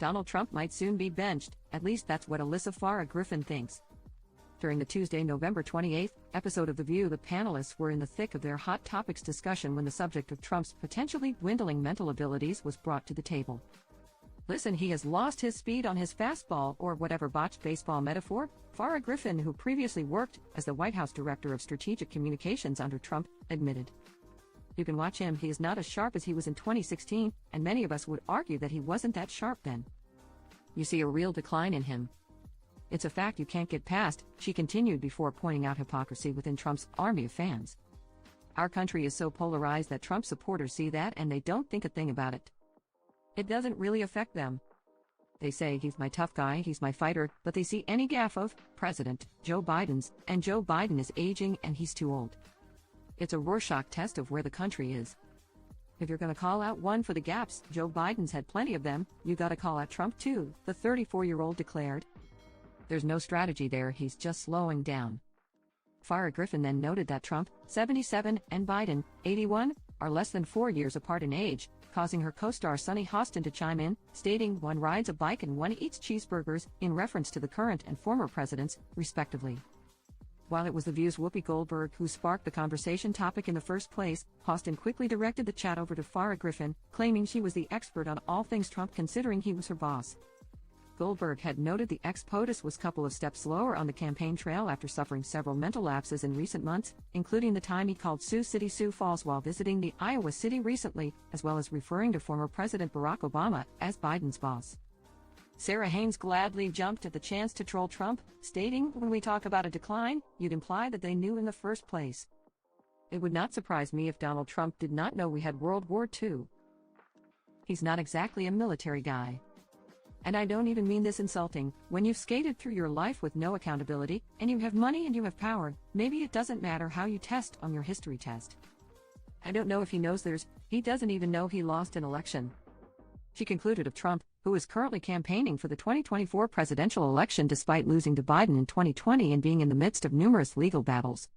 Donald Trump might soon be benched, at least that's what Alyssa Farah Griffin thinks. During the Tuesday, November 28 episode of The View, the panelists were in the thick of their hot topics discussion when the subject of Trump's potentially dwindling mental abilities was brought to the table. Listen, he has lost his speed on his fastball, or whatever botched baseball metaphor, Farah Griffin, who previously worked as the White House Director of Strategic Communications under Trump, admitted. You can watch him, he is not as sharp as he was in 2016, and many of us would argue that he wasn't that sharp then. You see a real decline in him. It's a fact you can't get past, she continued before pointing out hypocrisy within Trump's army of fans. Our country is so polarized that Trump supporters see that and they don't think a thing about it. It doesn't really affect them. They say he's my tough guy, he's my fighter, but they see any gaffe of President Joe Biden's, and Joe Biden is aging and he's too old. It's a Rorschach test of where the country is. If you're going to call out one for the gaps, Joe Biden's had plenty of them, you gotta call out Trump too, the 34-year-old declared. There's no strategy there, he's just slowing down. Farah Griffin then noted that Trump, 77, and Biden, 81, are less than 4 years apart in age, causing her co-star Sonny Hostin to chime in, stating one rides a bike and one eats cheeseburgers, in reference to the current and former presidents, respectively. While it was The View's Whoopi Goldberg who sparked the conversation topic in the first place, Hostin quickly directed the chat over to Farah Griffin, claiming she was the expert on all things Trump considering he was her boss. Goldberg had noted the ex-POTUS was a couple of steps slower on the campaign trail after suffering several mental lapses in recent months, including the time he called Sioux City Sioux Falls while visiting the Iowa city recently, as well as referring to former President Barack Obama as Biden's boss. Sarah Haynes gladly jumped at the chance to troll Trump, stating, when we talk about a decline, you'd imply that they knew in the first place. It would not surprise me if Donald Trump did not know we had World War II. He's not exactly a military guy. And I don't even mean this insulting. When you've skated through your life with no accountability, and you have money and you have power, maybe it doesn't matter how you test on your history test. I don't know if he knows he doesn't even know he lost an election. She concluded of Trump, who is currently campaigning for the 2024 presidential election despite losing to Biden in 2020 and being in the midst of numerous legal battles.